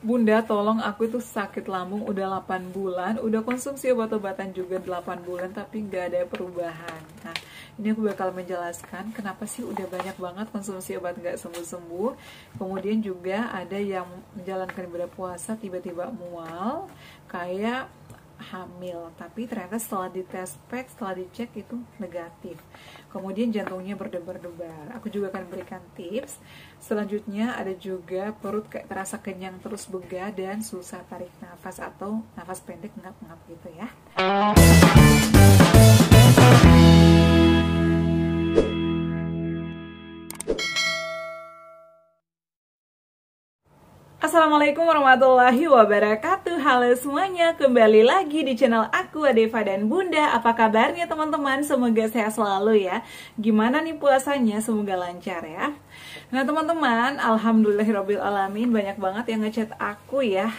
Bunda, tolong, aku itu sakit lambung udah 8 bulan, udah konsumsi obat-obatan juga 8 bulan, tapi nggak ada perubahan. Nah, ini aku bakal menjelaskan kenapa sih udah banyak banget konsumsi obat nggak sembuh-sembuh. Kemudian juga ada yang menjalankan ibadah puasa tiba-tiba mual, kayak hamil, tapi ternyata setelah dites pack, setelah dicek itu negatif. Kemudian jantungnya berdebar-debar. Aku juga akan berikan tips. Selanjutnya ada juga perut kayak terasa kenyang terus begah dan susah tarik nafas atau nafas pendek ngap-ngap gitu ya. Assalamualaikum warahmatullahi wabarakatuh. Halo semuanya, kembali lagi di channel aku Adeva dan Bunda. Apa kabarnya teman-teman? Semoga sehat selalu ya. Gimana nih puasanya? Semoga lancar ya. Nah teman-teman, alhamdulillahirobbilalamin, banyak banget yang ngechat aku ya.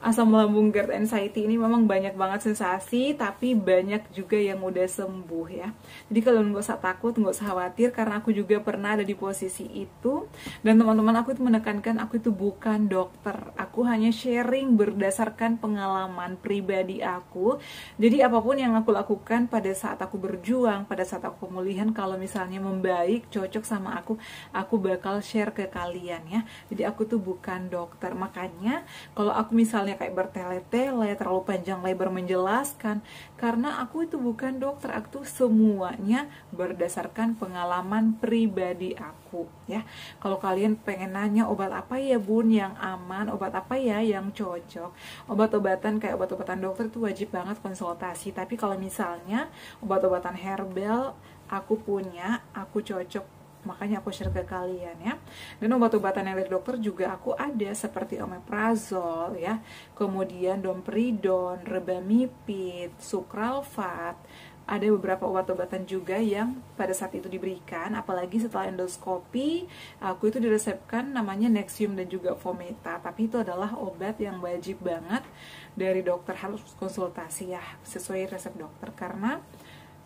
Asam lambung GERD anxiety ini memang banyak banget sensasi, tapi banyak juga yang udah sembuh ya. Jadi kalian gak usah takut, gak usah khawatir, karena aku juga pernah ada di posisi itu. Dan teman-teman aku itu menekankan, aku itu bukan dokter. Aku hanya sharing berdasarkan pengalaman pribadi aku. Jadi apapun yang aku lakukan pada saat aku berjuang, pada saat aku pemulihan, kalau misalnya membaik, cocok sama aku bakal share ke kalian ya. Jadi aku tuh bukan dokter. Makanya kalau aku misalnya kayak bertele-tele, terlalu panjang lebar menjelaskan, karena aku itu bukan dokter, aku tuh semuanya berdasarkan pengalaman pribadi aku ya. Kalau kalian pengen nanya obat apa ya Bun yang aman, obat apa ya yang cocok, obat-obatan kayak obat-obatan dokter itu wajib banget konsultasi. Tapi kalau misalnya obat-obatan herbal aku punya, aku cocok, makanya aku share ke kalian ya. Dan obat-obatan yang dari dokter juga aku ada, seperti omeprazol ya, kemudian domperidon, rebamipid, sukralfat. Ada beberapa obat-obatan juga yang pada saat itu diberikan, apalagi setelah endoskopi, aku itu diresepkan namanya Nexium dan juga Fometa. Tapi itu adalah obat yang wajib banget dari dokter, harus konsultasi ya, sesuai resep dokter, karena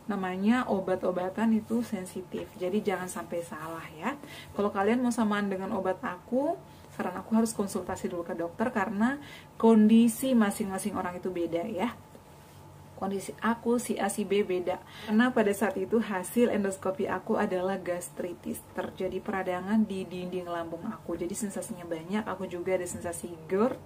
namanya obat-obatan itu sensitif, jadi jangan sampai salah ya. Kalau kalian mau samaan dengan obat aku, saran aku harus konsultasi dulu ke dokter, karena kondisi masing-masing orang itu beda ya. Kondisi aku, si A, si B beda. Karena pada saat itu hasil endoskopi aku adalah gastritis, terjadi peradangan di dinding lambung aku, jadi sensasinya banyak. Aku juga ada sensasi GERD,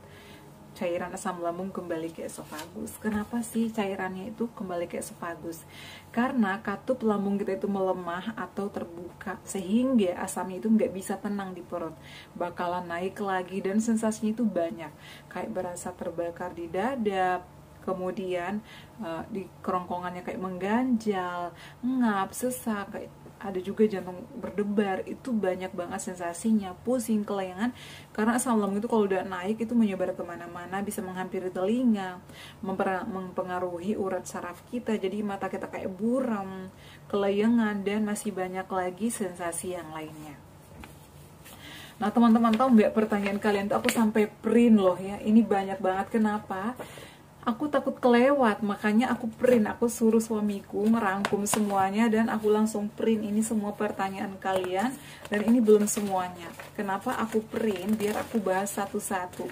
cairan asam lambung kembali ke esofagus. Kenapa sih cairannya itu kembali ke esofagus? Karena katup lambung kita itu melemah atau terbuka, sehingga asamnya itu nggak bisa tenang di perut, bakalan naik lagi, dan sensasinya itu banyak, kayak berasa terbakar di dada, kemudian di kerongkongannya kayak mengganjal, ngap, sesak, kayak ada juga jantung berdebar. Itu banyak banget sensasinya, pusing, kelayangan, karena asam lambung itu kalau udah naik itu menyebar kemana-mana, bisa menghampiri telinga, mempengaruhi urat saraf kita, jadi mata kita kayak buram, kelayangan, dan masih banyak lagi sensasi yang lainnya. Nah teman-teman tahu nggak, pertanyaan kalian tuh aku sampai print loh ya, ini banyak banget. Kenapa? Aku takut kelewat, makanya aku print. Aku suruh suamiku ngerangkum semuanya dan aku langsung print ini semua pertanyaan kalian. Dan ini belum semuanya. Kenapa aku print? Biar aku bahas satu-satu.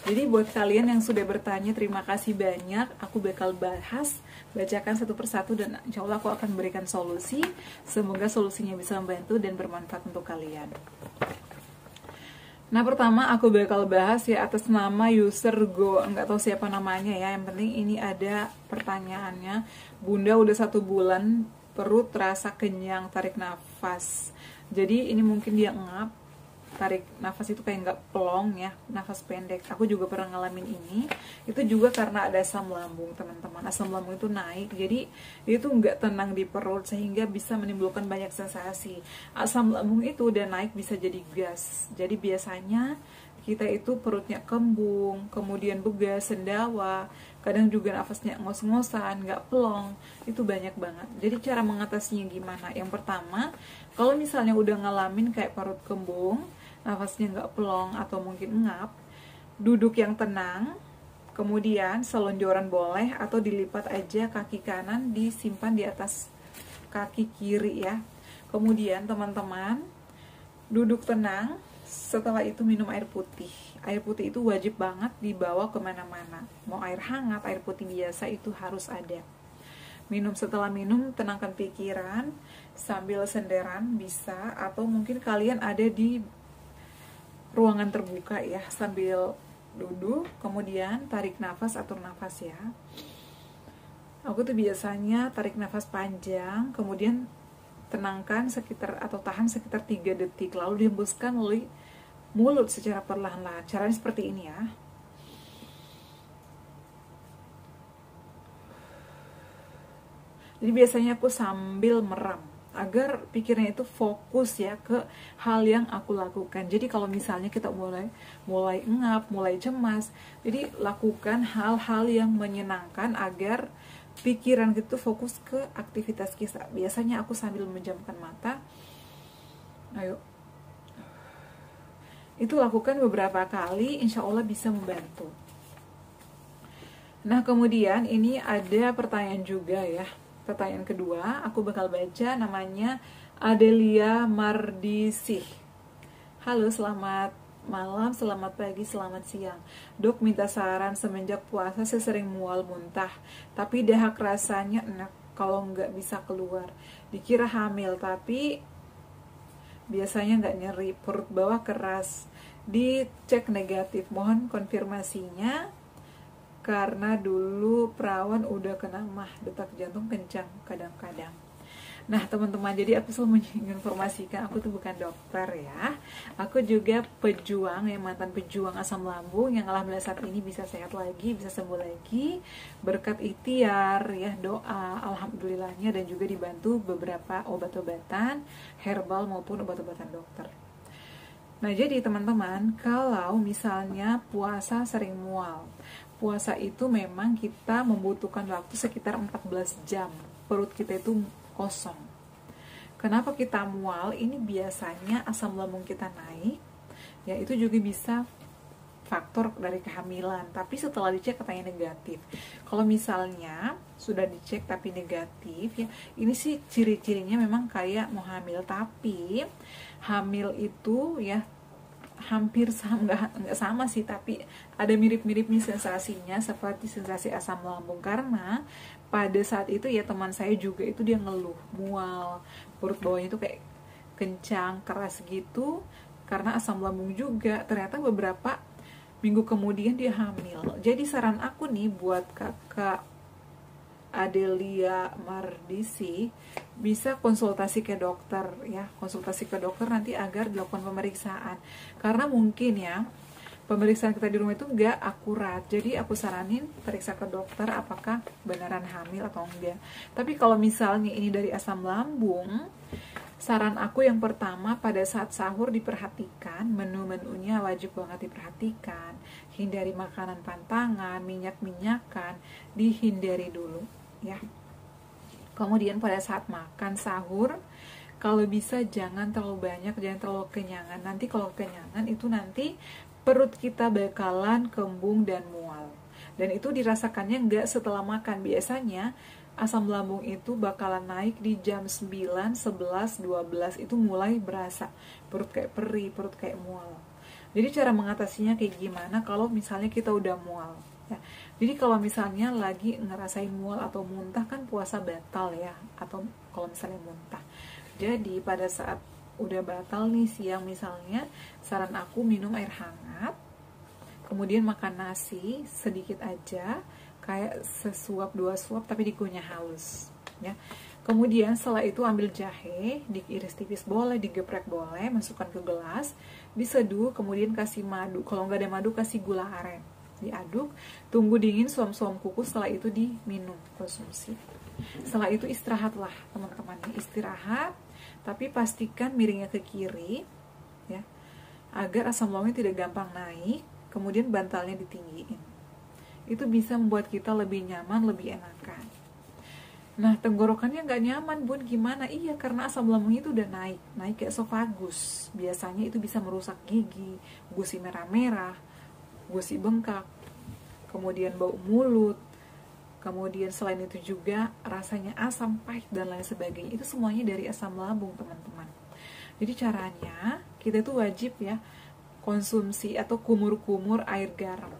Jadi buat kalian yang sudah bertanya, terima kasih banyak. Aku bakal bahas, bacakan satu persatu, dan insya Allah aku akan berikan solusi. Semoga solusinya bisa membantu dan bermanfaat untuk kalian. Nah pertama aku bakal bahas ya atas nama user Go, nggak tahu siapa namanya ya, yang penting ini ada pertanyaannya. Bunda udah 1 bulan perut terasa kenyang, tarik nafas. Jadi ini mungkin dia ngap, tarik nafas itu kayak nggak plong ya, nafas pendek. Aku juga pernah ngalamin ini. Itu juga karena ada asam lambung teman-teman. Asam lambung itu naik, jadi itu nggak tenang di perut, sehingga bisa menimbulkan banyak sensasi. Asam lambung itu udah naik bisa jadi gas. Jadi biasanya kita itu perutnya kembung, kemudian begas, sendawa, kadang juga nafasnya ngos-ngosan, nggak plong. Itu banyak banget. Jadi cara mengatasinya gimana? Yang pertama, kalau misalnya udah ngalamin kayak perut kembung, nafasnya nggak plong atau mungkin ngap, duduk yang tenang, kemudian selonjoran boleh atau dilipat aja kaki kanan, disimpan di atas kaki kiri ya. Kemudian teman-teman duduk tenang, Setelah itu minum air putih. Air putih itu wajib banget dibawa kemana-mana. Mau air hangat, air putih biasa itu harus ada. Setelah minum, tenangkan pikiran sambil senderan bisa, atau mungkin kalian ada di ruangan terbuka ya, sambil duduk, kemudian tarik nafas, atur nafas ya. Aku tuh biasanya tarik nafas panjang, kemudian tenangkan sekitar atau tahan sekitar 3 detik, lalu dihembuskan melalui mulut secara perlahan-lahan. Caranya seperti ini ya. Jadi biasanya aku sambil meram agar pikirannya itu fokus ya ke hal yang aku lakukan. Jadi kalau misalnya kita mulai engap, mulai cemas, jadi lakukan hal-hal yang menyenangkan agar pikiran gitu fokus ke aktivitas kita. Biasanya aku sambil menjamkan mata. Ayo. Itu lakukan beberapa kali, insya Allah bisa membantu. Nah, kemudian ini ada pertanyaan juga ya. Pertanyaan kedua, aku bakal baca, namanya Adelia Mardisih. Halo, selamat malam, selamat pagi, selamat siang. Dok, minta saran, semenjak puasa saya sering mual muntah, tapi dahak rasanya enak kalau nggak bisa keluar. Dikira hamil, tapi biasanya nggak nyeri, perut bawah keras. Dicek negatif, mohon konfirmasinya. Karena dulu perawan udah kena mah, detak jantung kencang kadang-kadang. Nah teman-teman, jadi aku selalu menginformasikan aku tuh bukan dokter ya. Aku juga pejuang, yang mantan pejuang asam lambung, yang alhamdulillah saat ini bisa sehat lagi, bisa sembuh lagi berkat ikhtiar ya, doa alhamdulillahnya, dan juga dibantu beberapa obat-obatan herbal maupun obat-obatan dokter. Nah jadi teman-teman, kalau misalnya puasa sering mual, puasa itu memang kita membutuhkan waktu sekitar 14 jam. Perut kita itu kosong. Kenapa kita mual? Ini biasanya asam lambung kita naik. Ya, itu juga bisa faktor dari kehamilan. Tapi setelah dicek katanya negatif. Kalau misalnya sudah dicek tapi negatif, ya ini sih ciri-cirinya memang kayak mau hamil. Tapi hamil itu ya hampir sama, nggak sama sih, tapi ada mirip-miripnya sensasinya seperti sensasi asam lambung. Karena pada saat itu ya teman saya juga itu dia ngeluh mual, perut bawahnya itu kayak kencang, keras gitu, karena asam lambung juga. Ternyata beberapa minggu kemudian dia hamil. Jadi saran aku nih buat kakak Adelia Mardisi, bisa konsultasi ke dokter ya, konsultasi ke dokter nanti agar dilakukan pemeriksaan. Karena mungkin ya pemeriksaan kita di rumah itu nggak akurat, jadi aku saranin periksa ke dokter apakah beneran hamil atau enggak. Tapi kalau misalnya ini dari asam lambung, saran aku yang pertama, pada saat sahur diperhatikan, menu-menunya wajib banget diperhatikan. Hindari makanan pantangan, minyak-minyakan, dihindari dulu ya. Kemudian pada saat makan sahur, kalau bisa jangan terlalu banyak, jangan terlalu kenyangan. Nanti kalau kenyangan itu nanti perut kita bakalan kembung dan mual. Dan itu dirasakannya nggak setelah makan. Biasanya asam lambung itu bakalan naik di jam 9, 11, 12. Itu mulai berasa perut kayak perih, perut kayak mual. Jadi cara mengatasinya kayak gimana kalau misalnya kita udah mual ya. Jadi kalau misalnya lagi ngerasain mual atau muntah, kan puasa batal ya, atau kalau misalnya muntah. Jadi pada saat udah batal nih siang misalnya, saran aku minum air hangat, kemudian makan nasi sedikit aja, kayak sesuap 2 suap tapi dikunyah halus ya. Kemudian setelah itu ambil jahe, diiris tipis boleh, digeprek boleh, masukkan ke gelas, diseduh, kemudian kasih madu. Kalau nggak ada madu, kasih gula aren, diaduk, tunggu dingin, suam-suam kuku, setelah itu diminum, konsumsi. Setelah itu istirahatlah teman-teman, istirahat, tapi pastikan miringnya ke kiri ya, agar asam lambungnya tidak gampang naik. Kemudian bantalnya ditinggiin, itu bisa membuat kita lebih nyaman, lebih enakan. Nah tenggorokannya nggak nyaman bun, gimana? Iya, karena asam lambungnya itu udah naik ke esofagus. Biasanya itu bisa merusak gigi, gusi merah-merah, gusi bengkak, kemudian bau mulut, kemudian selain itu juga rasanya asam, pahit, dan lain sebagainya. Itu semuanya dari asam lambung teman-teman. Jadi caranya kita itu wajib ya konsumsi atau kumur-kumur air garam.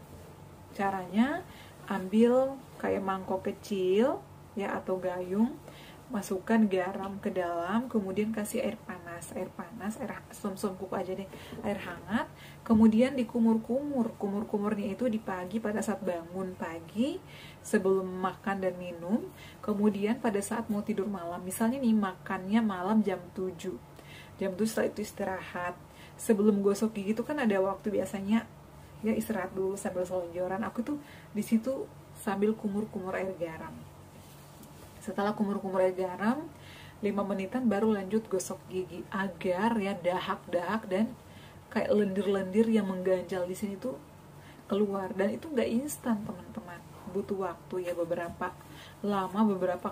Caranya ambil kayak mangkok kecil ya atau gayung, masukkan garam ke dalam, kemudian kasih air panas, air som-som kuku aja deh, air hangat, kemudian dikumur-kumur. Kumur-kumurnya itu di pagi pada saat bangun pagi sebelum makan dan minum, kemudian pada saat mau tidur malam. Misalnya nih makannya malam jam 7. Jam 7 setelah itu istirahat. Sebelum gosok gigi itu kan ada waktu biasanya ya istirahat dulu sambil selonjoran. Aku tuh di situ sambil kumur-kumur air garam. Setelah kumur-kumur air garam 5 menitan baru lanjut gosok gigi agar ya dahak-dahak dan kayak lendir-lendir yang mengganjal di sini tuh keluar. Dan itu nggak instan teman-teman, butuh waktu ya beberapa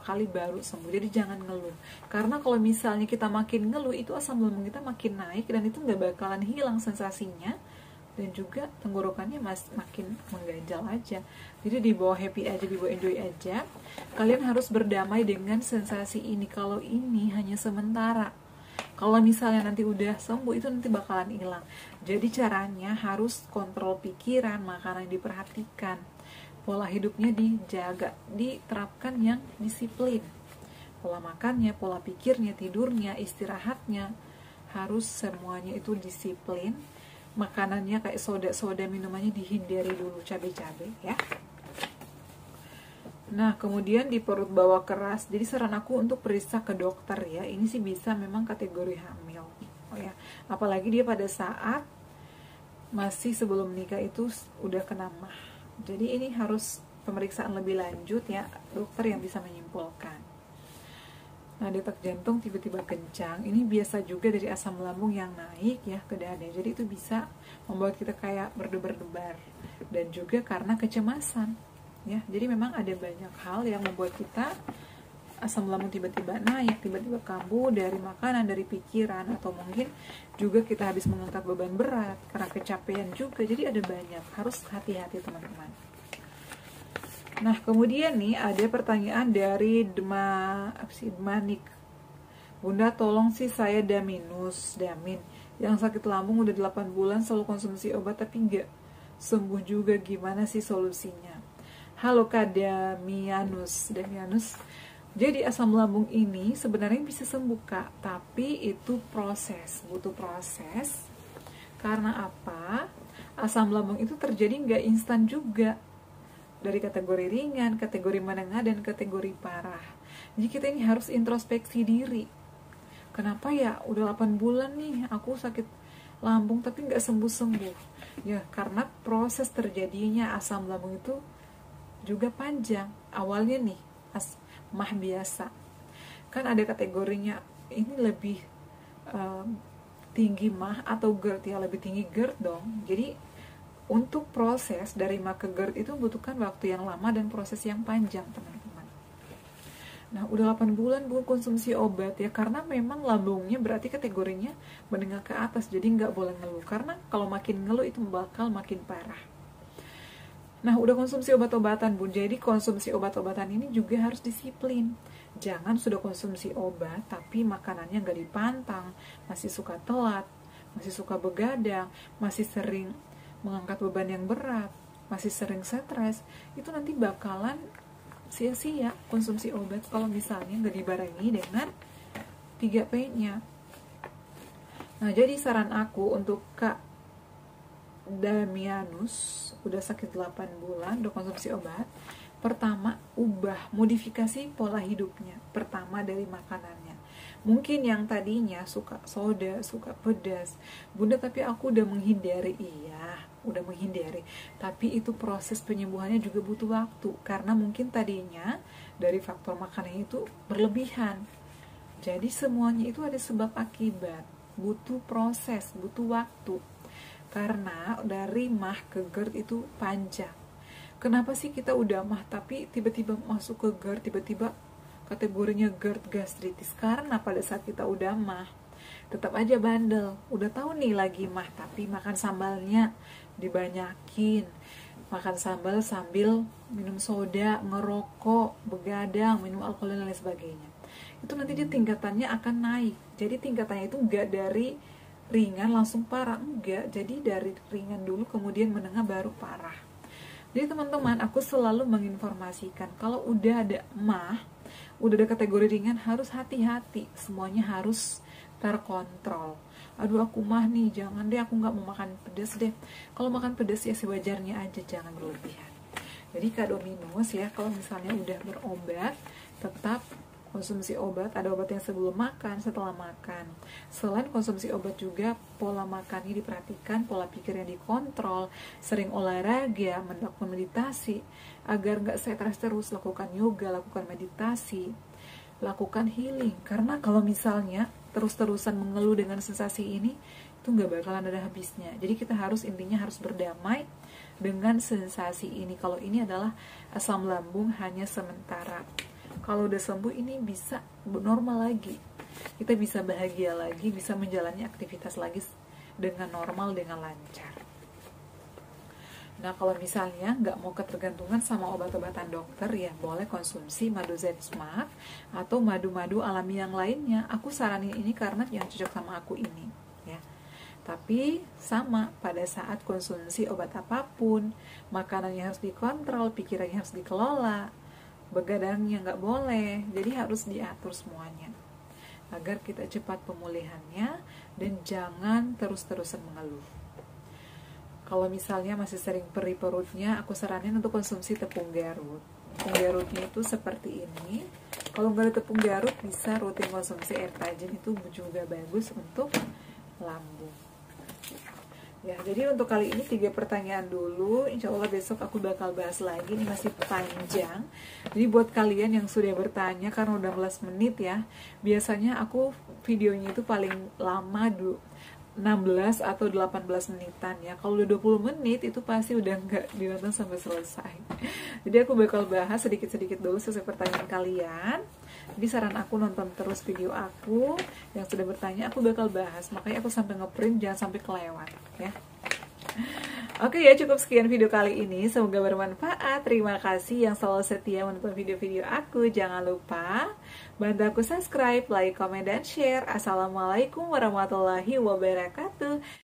kali baru sembuh. Jadi jangan ngeluh, karena kalau misalnya kita makin ngeluh itu asam lambung kita makin naik dan itu nggak bakalan hilang sensasinya, dan juga tenggorokannya makin mengganjal aja. Jadi dibawa happy aja, dibawa enjoy aja. Kalian harus berdamai dengan sensasi ini. Kalau ini hanya sementara, kalau misalnya nanti udah sembuh itu nanti bakalan hilang. Jadi caranya harus kontrol pikiran, makanan diperhatikan, pola hidupnya dijaga, diterapkan yang disiplin. Pola makannya, pola pikirnya, tidurnya, istirahatnya, harus semuanya itu disiplin. Makanannya kayak soda-soda, minumannya dihindari dulu, cabai-cabai ya. Nah, kemudian di perut bawah keras, jadi saran aku untuk periksa ke dokter ya. Ini sih bisa memang kategori hamil. Oh ya, apalagi dia pada saat masih sebelum nikah itu udah kena mah. Jadi ini harus pemeriksaan lebih lanjut ya, dokter yang bisa menyimpulkan. Nah, detak jantung tiba-tiba kencang, ini biasa juga dari asam lambung yang naik ya ke dada. Jadi itu bisa membuat kita kayak berdebar-debar, dan juga karena kecemasan ya. Jadi memang ada banyak hal yang membuat kita asam lambung tiba-tiba naik, tiba-tiba kambuh dari makanan, dari pikiran, atau mungkin juga kita habis mengangkat beban berat karena kecapean juga. Jadi ada banyak, harus hati-hati teman-teman. Nah, kemudian nih ada pertanyaan dari Demanik. Bunda, tolong sih saya damin yang sakit lambung udah 8 bulan selalu konsumsi obat tapi nggak sembuh juga, gimana sih solusinya? Halo Kak Damianus. Jadi asam lambung ini sebenarnya bisa sembuh Kak, tapi itu butuh proses. Karena apa? Asam lambung itu terjadi nggak instan juga. Dari kategori ringan, kategori menengah, dan kategori parah. Jadi kita ini harus introspeksi diri. Kenapa ya udah 8 bulan nih aku sakit lambung tapi nggak sembuh-sembuh? Ya karena proses terjadinya asam lambung itu juga panjang. Awalnya nih mah biasa, kan ada kategorinya, ini lebih tinggi mah atau GERD ya, lebih tinggi GERD dong. Jadi untuk proses dari mah ke GERD itu membutuhkan waktu yang lama dan proses yang panjang teman-teman. Nah udah 8 bulan Bu konsumsi obat ya, karena memang lambungnya berarti kategorinya menengah ke atas, jadi nggak boleh ngeluh, karena kalau makin ngeluh itu bakal makin parah. Nah udah konsumsi obat-obatan Bu, jadi konsumsi obat-obatan ini juga harus disiplin. Jangan sudah konsumsi obat tapi makanannya nggak dipantang, masih suka telat, masih suka begadang, masih sering mengangkat beban yang berat, masih sering stres, itu nanti bakalan sia-sia konsumsi obat kalau misalnya nggak dibarengi dengan 3P-nya. Nah, jadi saran aku untuk Kak Damianus, udah sakit 8 bulan, udah konsumsi obat, pertama, ubah, modifikasi pola hidupnya. Pertama dari makanannya. Mungkin yang tadinya suka soda, suka pedas, Bunda tapi aku udah menghindari. Iya, udah menghindari, tapi itu proses penyembuhannya juga butuh waktu, karena mungkin tadinya dari faktor makanannya itu berlebihan. Jadi semuanya itu ada sebab akibat, butuh proses, butuh waktu, karena dari mah ke GERD itu panjang. Kenapa sih kita udah mah tapi tiba-tiba masuk ke GERD, tiba-tiba kategorinya GERD gastritis? Karena pada saat kita udah mah tetap aja bandel, udah tahu nih lagi mah tapi makan sambalnya dibanyakin, makan sambal sambil minum soda, ngerokok, begadang, minum alkohol dan lain sebagainya. Itu nanti dia tingkatannya akan naik. Jadi tingkatannya itu enggak dari ringan langsung parah, enggak. Jadi dari ringan dulu kemudian menengah baru parah. Jadi teman-teman, aku selalu menginformasikan kalau udah ada emah, udah ada kategori ringan, harus hati-hati, semuanya harus terkontrol. Aduh aku mah nih, jangan deh, aku nggak mau makan pedas deh. Kalau makan pedas ya sewajarnya aja, jangan berlebihan. Jadi Kak Dominus ya, kalau misalnya udah berobat, tetap konsumsi obat. Ada obat yang sebelum makan, setelah makan. Selain konsumsi obat juga, pola makannya diperhatikan, pola pikirnya dikontrol, sering olahraga, melakukan meditasi, agar nggak stres terus. Lakukan yoga, lakukan meditasi, lakukan healing. Karena kalau misalnya terus-terusan mengeluh dengan sensasi ini, itu nggak bakalan ada habisnya. Jadi kita harus, intinya harus berdamai dengan sensasi ini. Kalau ini adalah asam lambung hanya sementara. Kalau udah sembuh ini bisa normal lagi. Kita bisa bahagia lagi, bisa menjalani aktivitas lagi dengan normal, dengan lancar. Nah kalau misalnya nggak mau ketergantungan sama obat-obatan dokter, ya boleh konsumsi madu Z-Smart atau madu-madu alami yang lainnya. Aku saranin ini karena yang cocok sama aku ini ya. Tapi sama, pada saat konsumsi obat apapun, makanannya harus dikontrol, pikirannya harus dikelola, begadangnya nggak boleh. Jadi harus diatur semuanya agar kita cepat pemulihannya dan jangan terus-terusan mengeluh. Kalau misalnya masih sering perih perutnya, aku saranin untuk konsumsi tepung Garut. Tepung Garutnya itu seperti ini. Kalau nggak ada tepung Garut, bisa rutin konsumsi air tajin, itu juga bagus untuk lambung. Ya, jadi untuk kali ini 3 pertanyaan dulu. Insya Allah besok aku bakal bahas lagi. Ini masih panjang. Jadi buat kalian yang sudah bertanya, karena udah 16 menit ya, biasanya aku videonya itu paling lama 16 atau 18 menitan ya. Kalau udah 20 menit itu pasti udah nggak ditonton sampai selesai. Jadi aku bakal bahas sedikit-sedikit dulu sesuai pertanyaan kalian. Jadi saran aku nonton terus video aku. Yang sudah bertanya aku bakal bahas. Makanya aku sampai ngeprint, jangan sampai kelewat ya. Oke ya, cukup sekian video kali ini. Semoga bermanfaat. Terima kasih yang selalu setia menonton video-video aku. Jangan lupa bantu aku subscribe, like, komen, dan share. Assalamualaikum warahmatullahi wabarakatuh.